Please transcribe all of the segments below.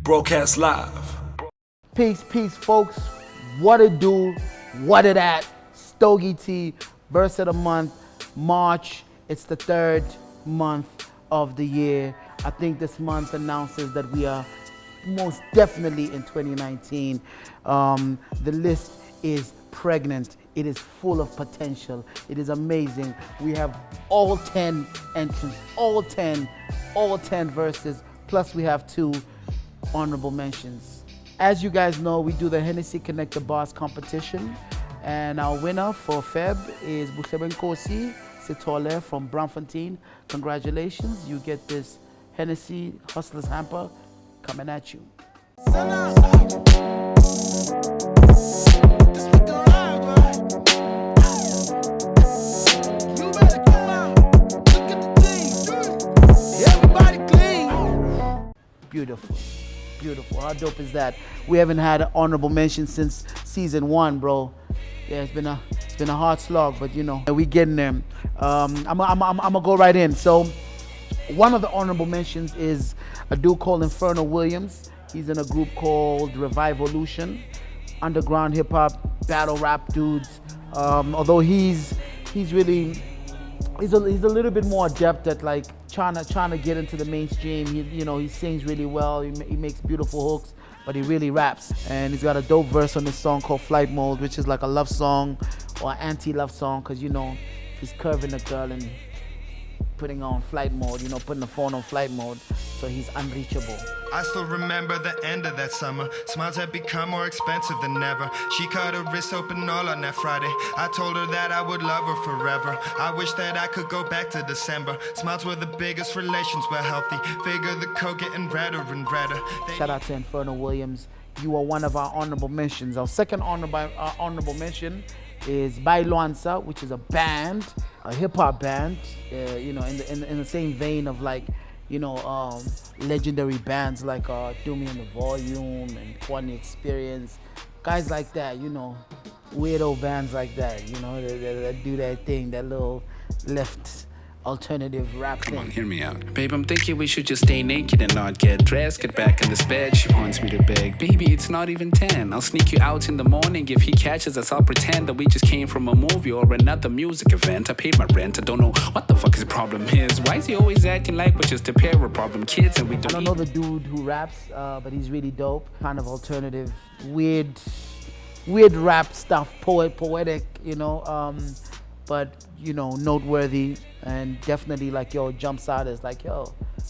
Broadcast live. Peace, folks. What it do? What it at? Stogie T, verse of the month, March. It's the third month of the year. I think this month announces that we are most definitely in 2019. The list is pregnant. It is full of potential. It is amazing. We have all 10 entrants, all 10 verses, plus we have 2 honorable mentions. As you guys know, we do the Hennessy Connect the Bars competition, and our winner for Feb is Bukheben Kosi Sitole from Braamfontein. Congratulations, you get this Hennessy Hustlers Hamper coming at you. Beautiful. Beautiful. How dope is that? We haven't had an honorable mention since season 1, bro. Yeah, it's been a hard slog, but you know, we getting there. I'm gonna go right in. So, one of the honorable mentions is a dude called Inferno Williams. He's in a group called Revivolution, underground hip hop, battle rap dudes. Although he's a little bit more adept at like trying to get into the mainstream. He sings really well. He makes beautiful hooks, but he really raps. And he's got a dope verse on this song called Flight Mode, which is like a love song or anti-love song, because he's curving the girl and putting on flight mode, putting the phone on flight mode, so he's unreachable. I still remember the end of that summer. Smiles had become more expensive than ever. She cut her wrist open all on that Friday. I told her that I would love her forever. I wish that I could go back to December. Smiles were the biggest, relations were healthy. Figure the code getting redder and redder. Shout out to Inferno Williams. You are one of our honorable mentions. Our second honorable mention is Bailuanza, which is a band, a hip hop band, in the same vein of like, legendary bands like Do Me in the Volume and Quality Experience, guys like that, weirdo bands like that, that do that thing, that little left alternative rap thing. Come on, hear me out. Babe, I'm thinking we should just stay naked and not get dressed. Get back in this bed, she wants me to beg. Baby, it's not even 10. I'll sneak you out in the morning. If he catches us, I'll pretend that we just came from a movie or another music event. I paid my rent. I don't know what the fuck his problem is. Why is he always acting like we're just a pair of problem kids and we don't... I don't know the dude who raps, but he's really dope. Kind of alternative, weird rap stuff, poetic, but noteworthy, and definitely jumps out as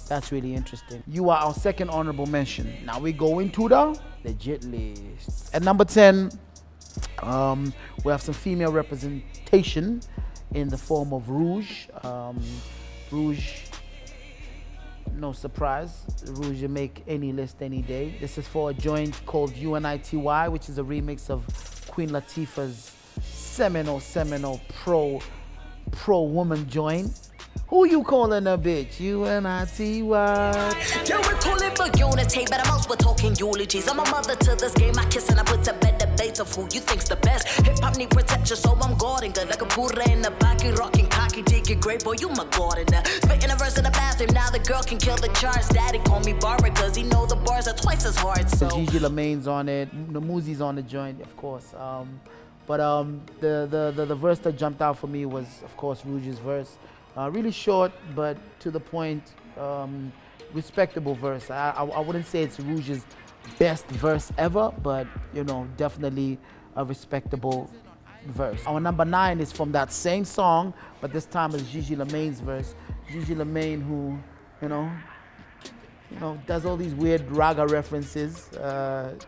that's really interesting. You are our second honorable mention. Now we go into the legit list. At number 10, we have some female representation in the form of Rouge. Rouge, no surprise, Rouge will make any list any day. This is for a joint called UNITY, which is a remix of Queen Latifah's seminal pro woman joint. Who you calling a bitch? UNITY. Yeah, we're calling for unity, but most we're talking eulogies. I'm a mother to this game. I kiss and I put to bed debates of who you think's the best. Hip hop need protection, so I'm guarding good like a purra in the back, rocking cocky, dicky, great boy. You my gardener. Spitting a verse in the bathroom. Now the girl can kill the charge. Daddy call me Barbara, cause he know the bars are twice as hard. So Gigi Lamane's on it. The Muzi's on the joint, of course. But the verse that jumped out for me was, of course, Rouge's verse. Really short, but to the point, respectable verse. I wouldn't say it's Rouge's best verse ever, but, definitely a respectable verse. Our number 9 is from that same song, but this time it's Gigi Lamane's verse. Gigi Lamane, who, does all these weird raga references,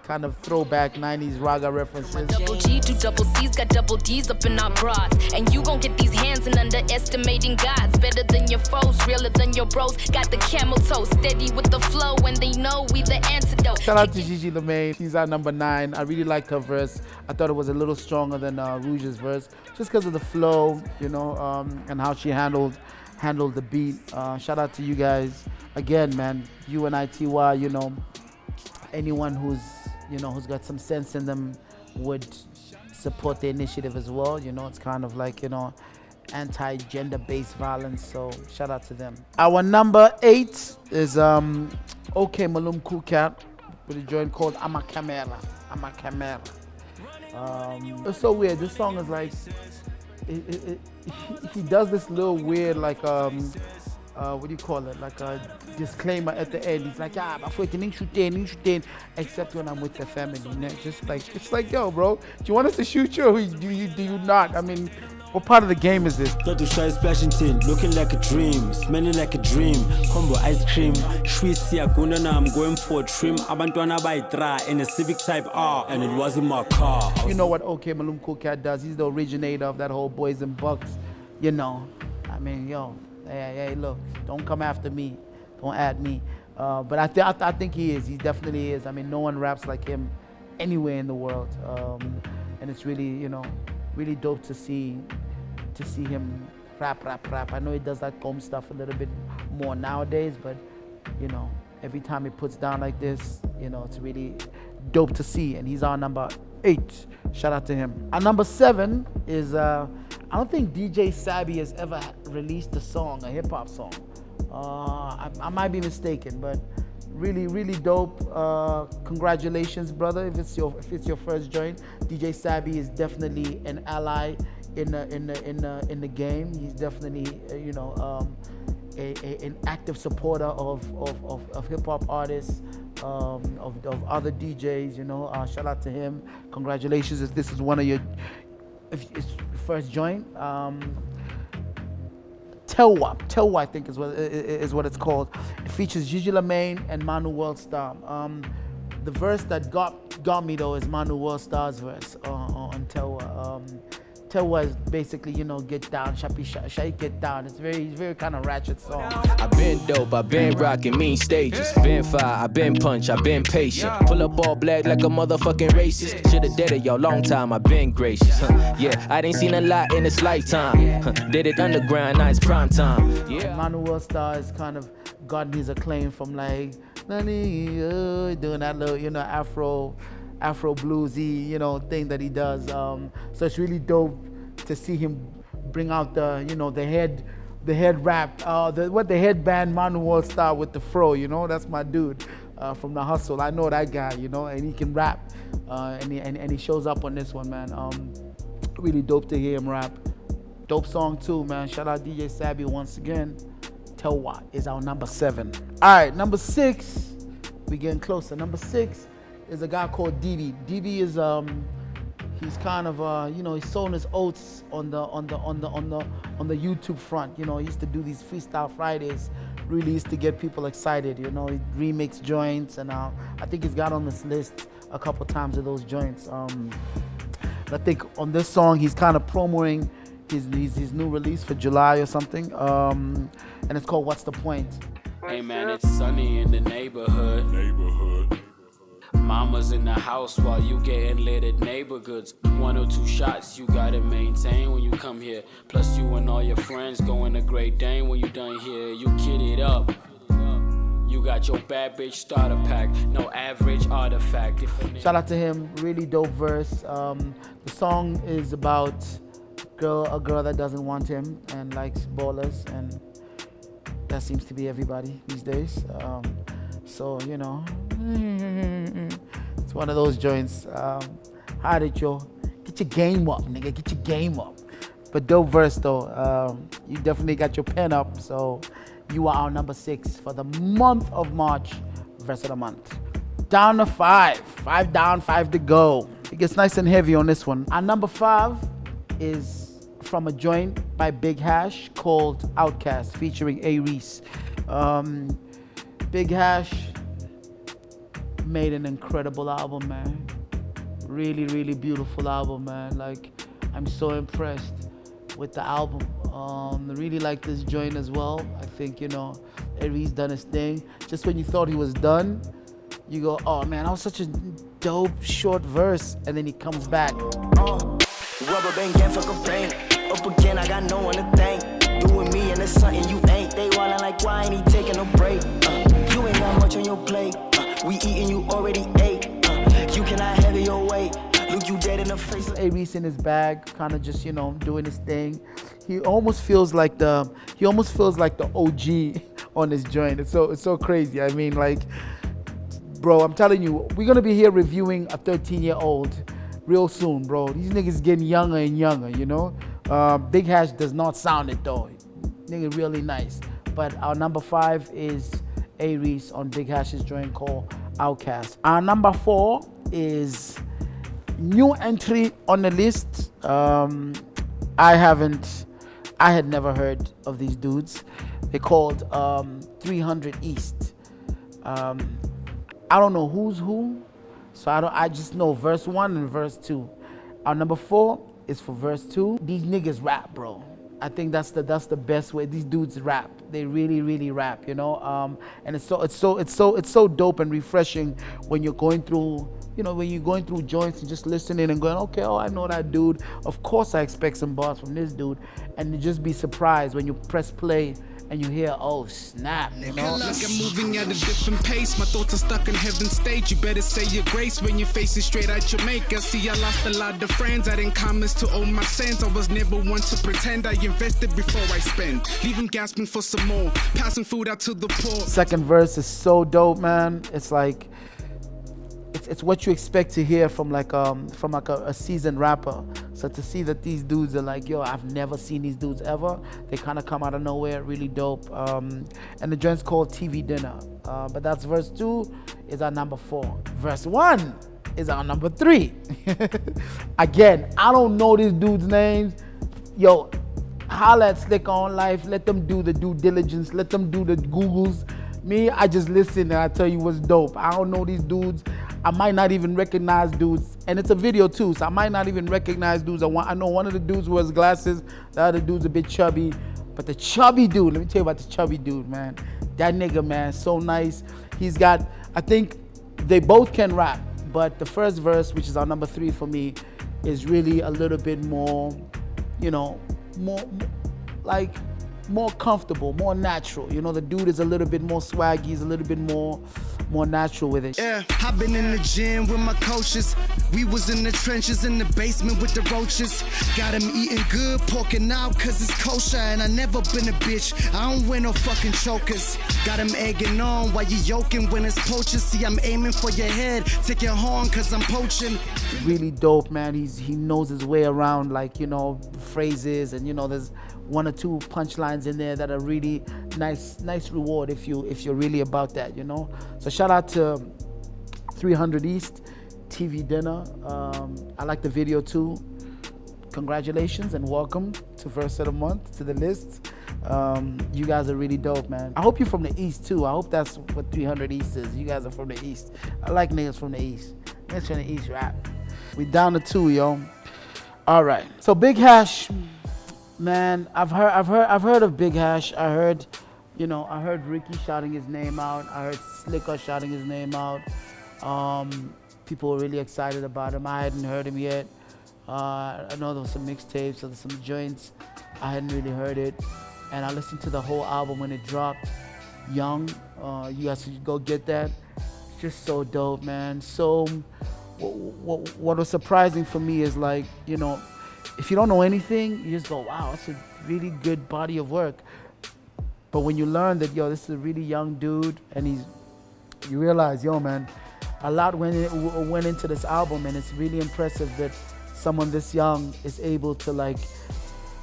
kind of throwback 90s raga references. Double G, 2 double C's, got double D's up in our bras. And you gon' get these hands and underestimating gods. Better than your foes, realer than your bros. Got the camel toe, steady with the flow, and they know we the antidote. Shout out to Gigi Lamane. She's at number 9. I really liked her verse. I thought it was a little stronger than Rouge's verse, just because of the flow, and how she handled the beat. Shout out to you guys. Again, man, UNITY, anyone who's got some sense in them would support the initiative as well. It's kind of like, anti-gender-based violence, so shout out to them. Our number 8 is OK Malum Cool Cat, with a joint called I'm a Camera. I'm a Camera. It's so weird. This song is like, he does this little weird like what do you call it? Like a disclaimer at the end. He's like, yeah, but except when I'm with the family. You know? Just like, it's like, yo, bro, do you want us to shoot you or do you not? I mean, what part of the game is this? Got to shy splashing tin, looking like a dream, smelling like a dream. Combo ice cream, Shwisia Gunana, I'm going for a trim. Abantwana by Tra in a Civic Type R, and it wasn't my car. You know what OK Malum Cool Cat does? He's the originator of that whole Boys and Bucks. You know, I mean, yo, hey, look, don't come after me, don't add me. But I think he is. He definitely is. I mean, no one raps like him anywhere in the world, and it's really, you know, really dope to see him rap. I know he does that comb stuff a little bit more nowadays, but you know, every time he puts down like this, you know, it's really dope to see. And he's our number 8. Shout out to him. Our number 7 is I don't think DJ Sabi has ever released a song, a hip hop song. I might be mistaken, but really dope. Congratulations, brother. If it's your first joint, DJ Sabi is definitely an ally in the game. He's definitely an active supporter of hip hop artists, of other DJs. You know, shout out to him. Congratulations if this is one of your first joint. Telwa, I think is what it's called. It features Gigi Lamaine and Manu Worldstar. The verse that got me though is Manu Worldstar's verse on Telwa. Telwa is basically, you know, get down, shake get down. It's very kind of ratchet song. I been dope, I been rocking mean stages. Been fire, I been punch, I been patient. Pull up all black like a motherfucking racist. Shoulda did it, yo, long time, I been gracious. Yeah, I didn't seen a lot in this lifetime. Did it underground, now it's prime time. Yeah. Manu Worldstar has kind of gotten his acclaim from like doing that little, you know, Afro bluesy, you know, thing that he does. So it's really dope to see him bring out the, you know, the head wrap, the headband Manu Worldstar with the fro, you know, that's my dude from The Hustle. I know that guy, you know, and he can rap, and he shows up on this one, man. Really dope to hear him rap. Dope song too, man. Shout out DJ Sabi once again. Telwa is our number 7. All right, number 6. We getting closer. Number 6 is a guy called Divi. Divi is he's kind of you know, he's sowing his oats on the YouTube front. You know, he used to do these freestyle Fridays. Really used to get people excited. You know, he remix joints, and I think he's got on this list a couple times of those joints. I think on this song he's kind of promoting his new release for July or something, and it's called What's the Point. Hey man, it's sunny in the neighborhood. Mama's in the house while you getting lit at neighbor goods. 1 or 2 shots you gotta maintain when you come here. Plus you and all your friends going to Great Dane when you done here. You kid it up. You got your bad bitch starter pack, no average artifact. Shout out to him, really dope verse. The song is about a girl that doesn't want him and likes ballers, and that seems to be everybody these days. So, you know, it's one of those joints. How did you get your game up, nigga? Get your game up. But dope verse though. You definitely got your pen up. So you are our number 6 for the month of March, verse of the month. Down to 5. 5 down, 5 to go. It gets nice and heavy on this one. Our number 5 is from a joint by Big Hash called Outcast, featuring A. Reese. Big Hash made an incredible album, man. Really beautiful album, man. Like, I'm so impressed with the album. Really like this joint as well. I think, you know, Aries done his thing. Just when you thought he was done, you go, oh man, that was such a dope short verse, and then he comes back. Rubber band gang for campaign. Up again, I got no one to thank. Doing me and it's something you ain't. They wildin' like, why ain't he taking a break? You ain't got much on your plate. We eating, you already ate. You cannot have it your way. Look you dead in the face. A Reese in his bag, kind of just, you know, doing his thing. He almost feels like the OG on this joint. It's so crazy. I mean, like, bro. I'm telling you, we're gonna be here reviewing a 13-year-old real soon, bro. These niggas getting younger and younger, you know. Big Hash does not sound it though. Nigga really nice. But our number 5 is Aries on Big Hash's joint called Outcast. Our number 4 is new entry on the list. I had never heard of these dudes. They're called 300 East. I don't know who's who, so I just know verse 1 and verse 2. Our number 4 is for verse 2. These niggas rap, bro. I think that's the best way. These dudes rap. They really rap, you know. And it's so dope and refreshing when you're going through, you know, when you're going through joints and just listening and going, okay, oh, I know that dude. Of course I expect some bars from this dude. And you just be surprised when you press play and you hear, oh snap, you know. Like I'm moving at a different pace. My thoughts are stuck in heaven's stage. You better say your grace when you're facing straight at Jamaica. See, I lost a lot of friends. I didn't comments to all my sins. I was never one to pretend. I invested before I spend. Leaving gasping for some more. Passing food out to the poor. Second verse is so dope, man. It's like it's what you expect to hear from a seasoned rapper. So to see that these dudes are like, yo, I've never seen these dudes ever. They kind of come out of nowhere, really dope. And the joint's called TV Dinner. But that's verse 2 is our number 4. Verse 1 is our number 3. Again, I don't know these dudes' names. Yo, holla at Slick on Life. Let them do the due diligence. Let them do the Googles. Me, I just listen and I tell you what's dope. I don't know these dudes. I might not even recognize dudes. And it's a video too, so I might not even recognize dudes. I know one of the dudes wears glasses. The other dude's a bit chubby. But the chubby dude, let me tell you about the chubby dude, man. That nigga, man, so nice. He's got, I think they both can rap. But the first verse, which is our number 3 for me, is really a little bit more, you know, more comfortable, more natural. You know, the dude is a little bit more swaggy, he's a little bit more natural with it. Yeah, I've been in the gym with my coaches. We was in the trenches in the basement with the roaches. Got him eating good, porking out cause it's kosher. And I never been a bitch, I don't wear no fucking chokers. Got him egging on while you yoking when it's poachers. See, I'm aiming for your head, take your horn cause I'm poaching. Really dope, man. He knows his way around, like, you know, phrases, and you know, there's 1 or 2 punchlines in there that are really nice reward if you're really about that, you know. So shout out to 300 East, TV Dinner. I like the video too. Congratulations and welcome to Verse of the Month, to the list. You guys are really dope, man. I hope you're from the East too. I hope that's what 300 East is. You guys are from the East. I like niggas from the East. Niggas from the East rap. We down to 2, yo. All right. So Big Hash. Man, I've heard of Big Hash. I heard Ricky shouting his name out. I heard Slicker shouting his name out. People were really excited about him. I hadn't heard him yet. I know there was some mixtapes, so there's some joints. I hadn't really heard it, and I listened to the whole album when it dropped. Young, you guys should go get that. It's just so dope, man. So, what was surprising for me is, like, you know, if you don't know anything, you just go, wow, that's a really good body of work. But when you learn that, yo, this is a really young dude, and you realize, yo, man, a lot went into this album, and it's really impressive that someone this young is able to, like,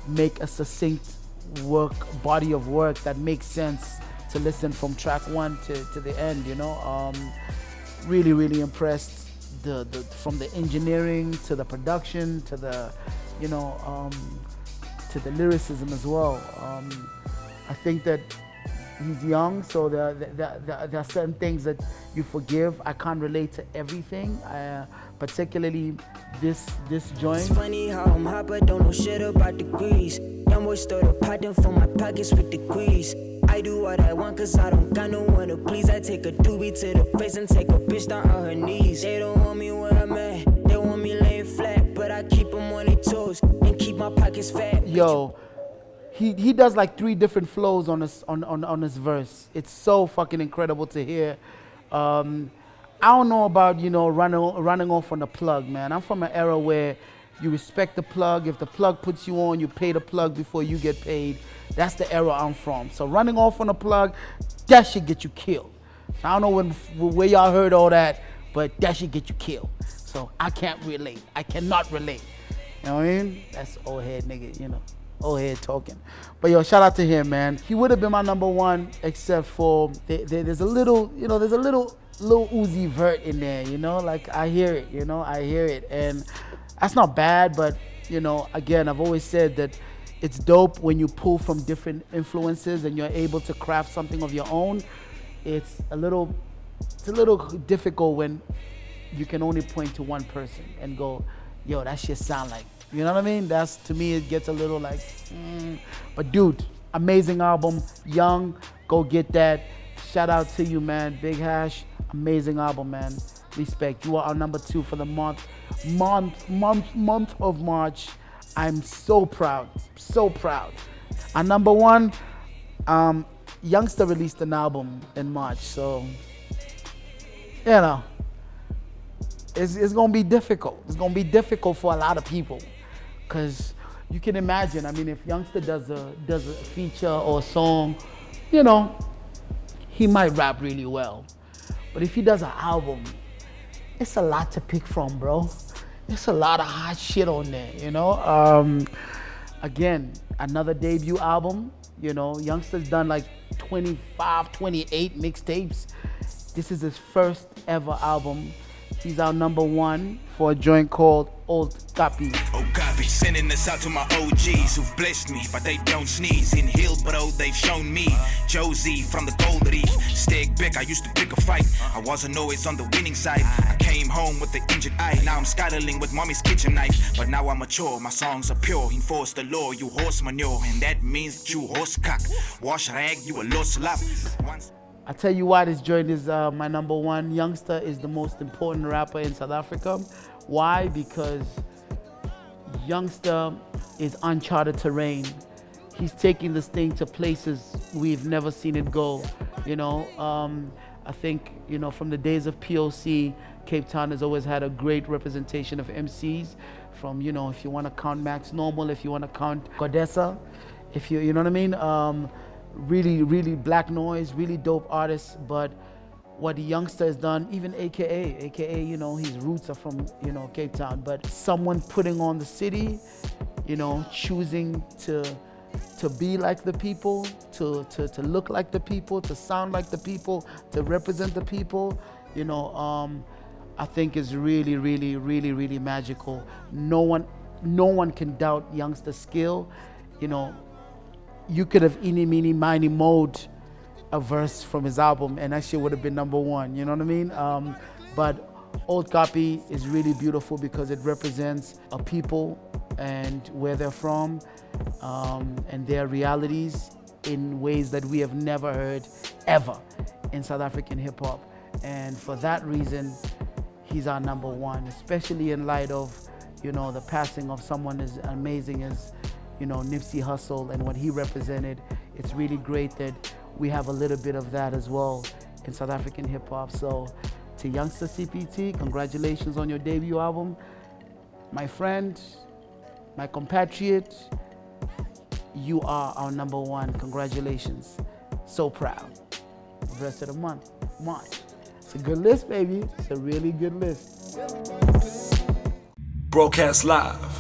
make a succinct body of work that makes sense to listen from track 1 to the end, you know. Really impressed. From the engineering to the production to the, you know, to the lyricism as well. I think that he's young, so there are certain things that you forgive. I can't relate to everything, particularly this joint. It's funny how I'm hot, but don't know shit about degrees. Young boy started potting for my pockets with degrees. I do what I want cause I don't got no one to please. I take a doobie to the face and take a bitch down on her knees. They don't want me where I'm at, they want me laying flat, but I keep them on their toes and keep my pockets fat. Yo, he does like 3 different flows on this verse. It's so fucking incredible to hear. I don't know about, you know, running off on the plug, man. I'm from an era where you respect the plug. If the plug puts you on, you pay the plug before you get paid. That's the era I'm from. So running off on a plug, that should get you killed. So I don't know where y'all heard all that, but that should get you killed. So I can't relate. I cannot relate. You know what I mean? That's old head nigga, you know. Old head talking. But yo, shout out to him, man. He would have been my number one, except for there's a little, you know, there's a little Uzi Vert in there, you know? Like, I hear it, you know? I hear it. And that's not bad, but, you know, again, I've always said that it's dope when you pull from different influences and you're able to craft something of your own. It's a little difficult when you can only point to one person and go, yo, that shit sound like, you know what I mean? That's, to me, it gets a little like, But dude, amazing album, Young, go get that. Shout out to you, man, Big Hash, amazing album, man. Respect, you are our number 2 for the month of March. I'm so proud, so proud. Our number 1, Youngsta released an album in March, so, you know, it's gonna be difficult. It's gonna be difficult for a lot of people, cause you can imagine. I mean, if Youngsta does a feature or a song, you know, he might rap really well. But if he does an album, it's a lot to pick from, bro. It's a lot of hot shit on there, you know. Again, another debut album. You know, Youngsta's done like 25, 28 mixtapes. This is his first ever album. He's our number 1 for a joint called Old Copy. Old Copy, sending this out to my OGs who've blessed me, but they don't sneeze. In Hillsborough, they've shown me Josie from the Gold Reef. Steg Beck, I used to pick a fight. I wasn't always on the winning side. I came home with the injured eye. Now I'm scuttling with mommy's kitchen knife. But now I'm mature, my songs are pure. Enforce the law, you horse manure. And that means that you horse cock. Wash rag, you a lost slap. I tell you why this joint is my number 1. Youngsta is the most important rapper in South Africa. Why? Because Youngsta is uncharted terrain. He's taking this thing to places we've never seen it go. You know, I think, you know, from the days of POC, Cape Town has always had a great representation of MCs. From, you know, if you want to count Max Normal, if you want to count Godessa, if you know what I mean. Really Black Noise, really dope artists. But what the Youngsta has done, even AKA, you know, his roots are from, you know, Cape Town. But someone putting on the city, you know, choosing to be like the people, to look like the people, to sound like the people, to represent the people, you know, I think is really magical. No one can doubt Youngsta's skill, you know. You could have eeny, meeny, miny, mowed a verse from his album and that shit would have been number 1, you know what I mean? But Old Copy is really beautiful because it represents a people and where they're from, and their realities in ways that we have never heard ever in South African hip hop. And for that reason, he's our number 1, especially in light of, you know, the passing of someone as amazing as, you know, Nipsey Hussle and what he represented. It's really great that we have a little bit of that as well in South African hip hop. So to YoungstaCPT, congratulations on your debut album. My friend, my compatriot, you are our number 1. Congratulations. So proud. The rest of the month, March. It's a good list, baby. It's a really good list. Broadcast live